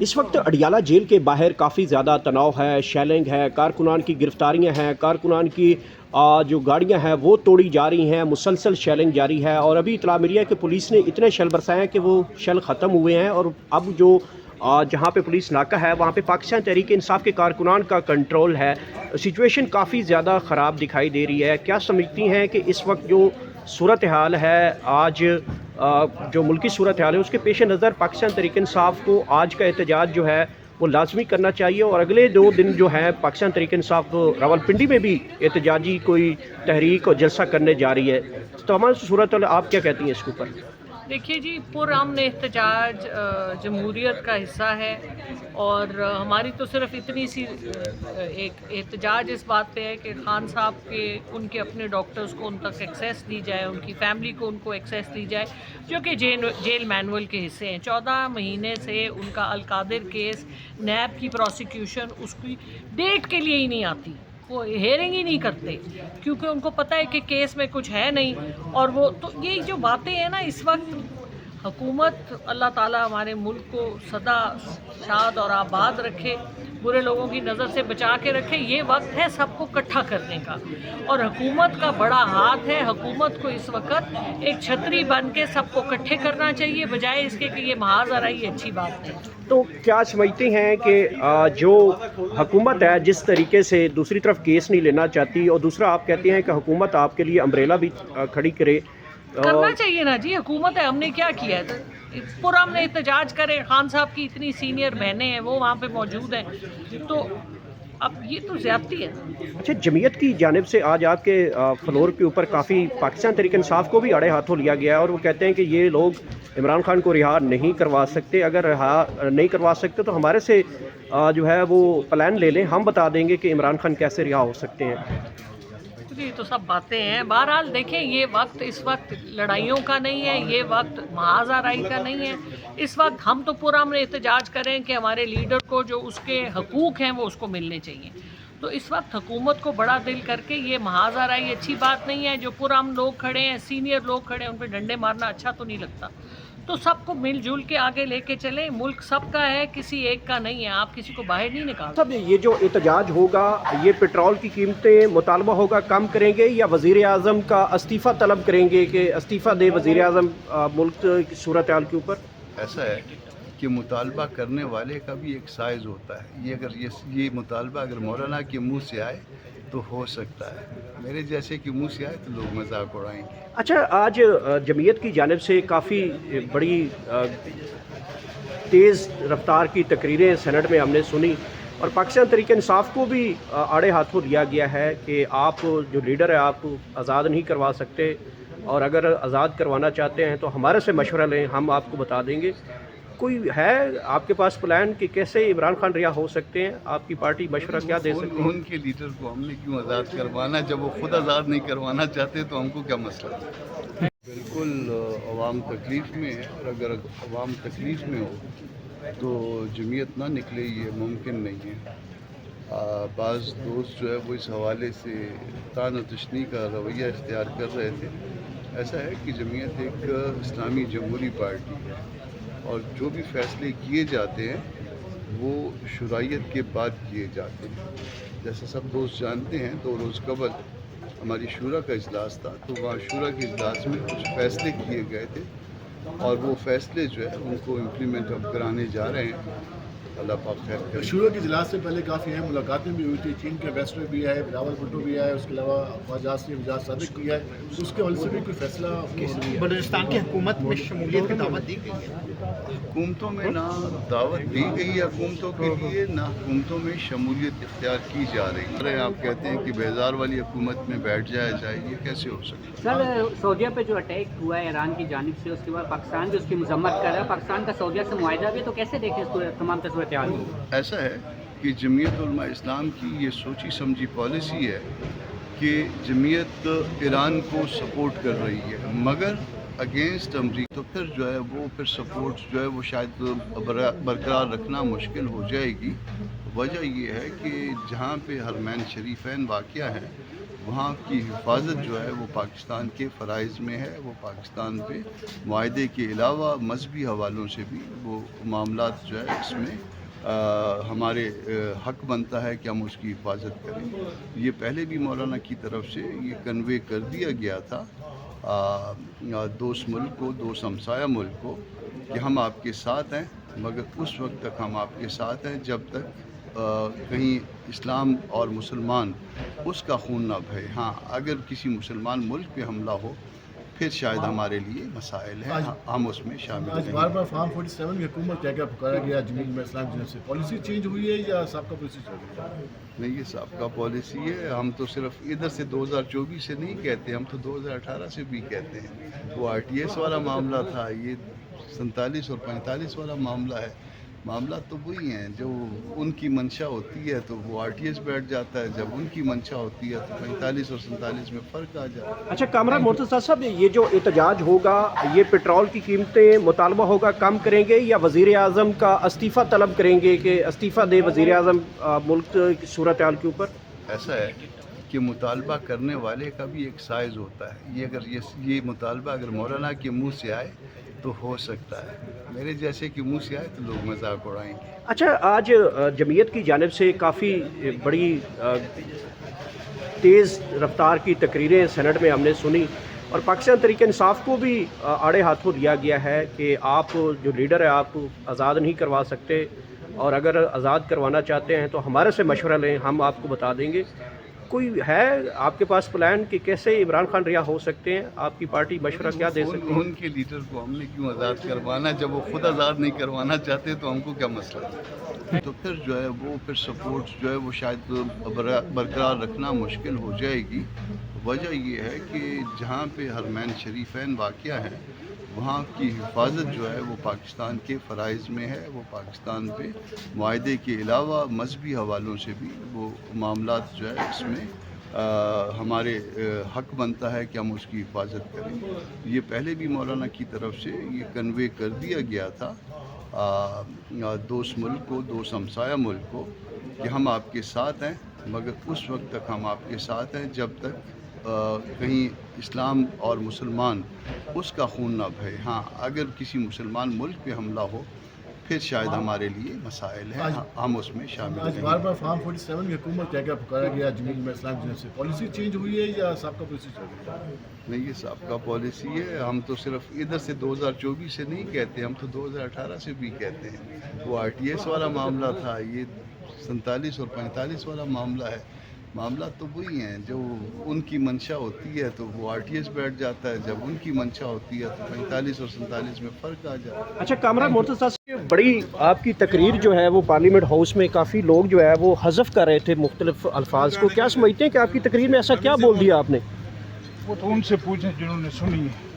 इस वक्त अडियाला जेल के बाहर काफ़ी ज़्यादा तनाव है, शेलिंग है, कारकुनान की गिरफ्तारियां हैं, कारकुनान की जो गाड़ियां हैं वो तोड़ी जा रही हैं, मुसलसल शेलिंग जारी है। और अभी इतला मिली है कि पुलिस ने इतने शेल बरसाए हैं कि वो शेल ख़त्म हुए हैं। और अब जो जहाँ पे पुलिस नाका है वहाँ पे पाकिस्तान तहरीक इंसाफ के कारकुनान का कंट्रोल है। सिचुएशन काफ़ी ज़्यादा ख़राब दिखाई दे रही है। क्या समझती हैं कि इस वक्त जो सूरत हाल है आज, जो मुल्की सूरत हाल है उसके पेश नज़र पाकिस्तान तहरीक इंसाफ को आज का एहतजाज जो है वो लाजमी करना चाहिए? और अगले 2 दिन जो है पाकिस्तान तहरीक इंसाफ रावलपिंडी में भी एहतजाजी कोई तहरीक और जलसा करने जा रही है। तो हमारी सूरत आप क्या कहती हैं इसके ऊपर? देखिए जी, पुरअमन एहतजाज जमहूरियत का हिस्सा है और हमारी तो सिर्फ इतनी सी एक एहतजाज इस बात पे है कि खान साहब के उनके अपने डॉक्टर्स को उन तक एक्सेस दी जाए, उनकी फैमिली को उनको एक्सेस दी जाए, जो कि जेल मैनुअल के हिस्से हैं। 14 महीने से उनका अलकादिर केस नैब की प्रोसिक्यूशन उसकी डेट के लिए ही नहीं आती, वो हेयरिंग ही नहीं करते क्योंकि उनको पता है कि केस में कुछ है नहीं। और वो तो ये जो बातें हैं ना, इस वक्त हुकूमत अल्लाह ताला हमारे मुल्क को सदा शाद और आबाद रखे, बुरे लोगों की नज़र से बचा के रखे। ये वक्त है सबको इकट्ठा करने का और हुकूमत का बड़ा हाथ है। हुकूमत को इस वक्त एक छतरी बन के सबको इकट्ठे करना चाहिए, बजाय इसके कि ये महाज आ रही अच्छी बात है। तो क्या समझते हैं कि जो हुकूमत है जिस तरीके से दूसरी तरफ केस नहीं लेना चाहती, और दूसरा आप कहते हैं कि हुकूमत आपके लिए अम्ब्रेला भी खड़ी करे? करना चाहिए ना जी, हुकूमत है, हमने क्या किया है? तो पुरअमन एहतजाज करें, खान साहब की इतनी सीनियर बहनें हैं वो वहाँ पे मौजूद हैं, तो अब ये तो ज़्यादती है। अच्छा, जमीयत की जानिब से आज आपके फ्लोर के ऊपर काफ़ी पाकिस्तान तहरीक इंसाफ को भी आड़े हाथों लिया गया है और वो कहते हैं कि ये लोग इमरान खान को रिहा नहीं करवा सकते। अगर रिहा नहीं करवा सकते तो हमारे से जो है वो प्लान ले लें, हम बता देंगे कि इमरान खान कैसे रिहा हो सकते हैं। जी, तो सब बातें हैं। बहरहाल देखें, ये वक्त इस वक्त लड़ाइयों का नहीं है, ये वक्त महाज़ाराई का नहीं है। इस वक्त हम तो पुरअमन एहतजाज करें कि हमारे लीडर को जो उसके हकूक़ हैं वो उसको मिलने चाहिए। तो इस वक्त हुकूमत को बड़ा दिल करके ये महाज़ाराई अच्छी बात नहीं है। जो पुरअमन लोग खड़े हैं, सीनियर लोग खड़े हैं, उन पर डंडे मारना अच्छा तो नहीं लगता। तो सबको मिलजुल के आगे लेके चलें। मुल्क सबका है, किसी एक का नहीं है। आप किसी को बाहर नहीं निकाल। सब ये जो एहतजाज होगा, ये पेट्रोल की कीमतें मुतालबा होगा कम करेंगे या वज़ीर आज़म का इस्तीफ़ा तलब करेंगे कि इस्तीफ़ा दे वज़ीर आज़म मुल्क की सूरत हाल के ऊपर? ऐसा है कि मुतालबा करने वाले का भी एक साइज़ होता है। ये अगर ये मुतालबा अगर मौलाना के मुंह से आए तो हो सकता है, मेरे जैसे कि मुंह से आए तो लोग मजाक उड़ाएंगे। अच्छा, आज जमीयत की जानिब से काफ़ी बड़ी तेज़ रफ्तार की तकरीरें सेनेट में हमने सुनी और पाकिस्तान तहरीक इंसाफ को भी आड़े हाथों लिया गया है कि आप जो लीडर है आप आज़ाद नहीं करवा सकते, और अगर आज़ाद करवाना चाहते हैं तो हमारे से मशवरा लें, हम आपको बता देंगे। कोई है आपके पास प्लान कि कैसे इमरान खान रिहा हो सकते हैं? आपकी पार्टी मशवरा क्या दे सकती है? उनके लीडर को हमने क्यों आज़ाद करवाना? जब वो खुद आज़ाद नहीं करवाना चाहते तो हमको क्या मसला? बिल्कुल, अवाम तकलीफ़ में है और अगर अवाम तकलीफ़ में हो तो जमीयत ना निकले ये मुमकिन नहीं है। बाज़ दोस्त जो है वो इस हवाले से तान और तशनी का रवैया इख्तियार कर रहे थे। ऐसा है कि जमीयत एक इस्लामी जमहूरी पार्टी है और जो भी फ़ैसले किए जाते हैं वो शुराइयत के बाद किए जाते हैं। जैसा सब दोस्त जानते हैं, 2 रोज़ कबल हमारी शूरा का इजलास था, तो वहाँ शूरा के इजलास में कुछ फ़ैसले किए गए थे और वो फ़ैसले जो है उनको इम्प्लीमेंट अब कराने जा रहे हैं। अल्लाह पाक खैर करे। शूरा के इजलास से पहले काफ़ी अहम मुलाकातें भी हुई थी। चीन के एम्बेसडर भी आए, बिलावल भुट्टो भी आए, उसके अलावा ख्वाजा मिजाज सादिक भी आए, तो उसके हवाले से भी कोई फैसला बलूचिस्तान की हुकूमत में शमूलियत की दावत दी गई है? हुकूमतों में ना दावत दी गई है हुकूमतों के लिए, ना हुकूमतों में शमूलियत इख्तियार की जा रही है। अरे आप कहते हैं कि बेजार वाली हुकूमत में बैठ जाया जाए, ये कैसे हो सकता है? सर, सऊदीया पे जो अटैक हुआ है ईरान की जानिब से, उसके बाद पाकिस्तान भी उसकी मजम्मत कर रहा है। पाकिस्तान का सऊदीया से मुआहिदा भी, तो कैसे देखें इसको तमाम सूरत हाल? ऐसा है कि जमीयत उलमा इस्लाम की ये सोची समझी पॉलिसी है कि जमीयत ईरान को सपोर्ट कर रही है मगर अगेंस्ट अमरीका, तो फिर जो है वो फिर सपोर्ट जो है वो शायद बरकरार रखना मुश्किल हो जाएगी। वजह ये है कि जहाँ पे हरमैन शरीफैन वाक़या है وہاں کی حفاظت جو ہے وہ پاکستان کے فرائض میں ہے. وہ پاکستان پہ معاہدے کے علاوہ مذہبی حوالوں سے بھی وہ معاملات جو ہے اس میں ہمارے حق بنتا ہے کہ ہم اس کی حفاظت کریں. یہ پہلے بھی مولانا کی طرف سے یہ کنوے کر دیا گیا تھا دوست ملک کو, دوست ہمسایہ ملک کو, کہ ہم آپ کے ساتھ ہیں, مگر اس وقت تک ہم آپ کے ساتھ ہیں جب تک کہیں اسلام اور مسلمان اس کا خون نہ بہے. ہاں اگر کسی مسلمان ملک پہ حملہ ہو پھر شاید ہمارے لیے مسائل ہیں, ہم اس میں شامل آج ہیں. بار بار فارم 47 کی حکومت کیا کیا پکارا گیا جمہوریت میں اسلام جناب سے, پالیسی چینج ہوئی ہے یا سابقہ پالیسی چل رہی ہے؟ نہیں, یہ سابقہ پالیسی ہے. ہم تو صرف ادھر سے 2024 سے نہیں کہتے, ہم تو 2018 سے بھی کہتے ہیں. وہ RTS والا معاملہ تھا, یہ 47 اور 45 والا معاملہ ہے. معاملات تو وہی ہیں, جو ان کی منشا ہوتی ہے تو وہ RTS بیٹھ جاتا ہے, جب ان کی منشا ہوتی ہے تو 45 اور 47 میں فرق آ جاتا ہے. اچھا کامران مرتضیٰ صاحب, یہ جو احتجاج ہوگا یہ پیٹرول کی قیمتیں مطالبہ ہوگا کم کریں گے یا وزیر اعظم کا استعفیٰ طلب کریں گے کہ استعفیٰ دے وزیر اعظم ملک کی صورتحال کے اوپر؟ ایسا ہے کہ مطالبہ کرنے والے کا بھی ایک سائز ہوتا ہے. یہ اگر یہ مطالبہ اگر مولانا کے منہ سے آئے تو ہو سکتا ہے, میرے جیسے کہ منہ سے آئے تو لوگ مذاق اڑائیں گے. اچھا, آج جمعیت کی جانب سے کافی بڑی تیز رفتار کی تقریریں سینٹ میں ہم نے سنی, اور پاکستان تحریک انصاف کو بھی آڑے ہاتھوں دیا گیا ہے کہ آپ جو لیڈر ہے آپ آزاد نہیں کروا سکتے, اور اگر آزاد کروانا چاہتے ہیں تو ہمارے سے مشورہ لیں, ہم آپ کو بتا دیں گے. کوئی ہے آپ کے پاس پلان کہ کیسے عمران خان رہا ہو سکتے ہیں؟ آپ کی پارٹی مشورہ کیا دے سکتی ہے؟ ان کے لیڈر کو ہم نے کیوں آزاد کروانا, جب وہ خود آزاد نہیں کروانا چاہتے تو ہم کو کیا مسئلہ ہے؟ تو پھر جو ہے وہ پھر سپورٹ جو ہے وہ شاید برقرار رکھنا مشکل ہو جائے گی. وجہ یہ ہے کہ جہاں پہ حرمین شریفین واقع ہیں وہاں کی حفاظت جو ہے وہ پاکستان کے فرائض میں ہے. وہ پاکستان پہ معاہدے کے علاوہ مذہبی حوالوں سے بھی وہ معاملات جو ہے اس میں ہمارے حق بنتا ہے کہ ہم اس کی حفاظت کریں. یہ پہلے بھی مولانا کی طرف سے یہ کنوے کر دیا گیا تھا دوست ملک کو, دوست ہمسایہ ملک کو, کہ ہم آپ کے ساتھ ہیں, مگر اس وقت تک ہم آپ کے ساتھ ہیں جب تک کہیں اسلام اور مسلمان اس کا خون نہ بہے. ہاں اگر کسی مسلمان ملک پہ حملہ ہو پھر شاید ہمارے لیے مسائل ہیں, ہم اس میں شامل آج ہیں. بار بار فارم 47 کی حکومت کیا کیا پکارا گیا جمہوریت میں اسلام جناب سے, پالیسی چینج ہوئی ہے یا سابقہ پالیسی چل رہی ہے؟ نہیں, یہ سابقہ پالیسی ہے. ہم تو صرف ادھر سے 2024 سے نہیں کہتے, ہم تو 2018 سے بھی کہتے ہیں. وہ RTS والا معاملہ تھا, یہ 47 اور 45 والا معاملہ ہے. معاملات تو وہی ہیں, جو ان کی منشا ہوتی ہے تو وہ RTS بیٹھ جاتا ہے, جب ان کی منشا ہوتی ہے تو 45 اور 47 میں فرق آ جاتا ہے. اچھا کامران مرتضیٰ صاحب, بڑی آپ کی تقریر جو ہے وہ پارلیمنٹ ہاؤس میں کافی لوگ جو ہے وہ حذف کر رہے تھے مختلف الفاظ کو, کیا سمجھتے ہیں کہ آپ کی تقریر میں ایسا کیا بول دیا آپ نے؟ وہ تو ان سے پوچھیں جنہوں نے سنی ہے.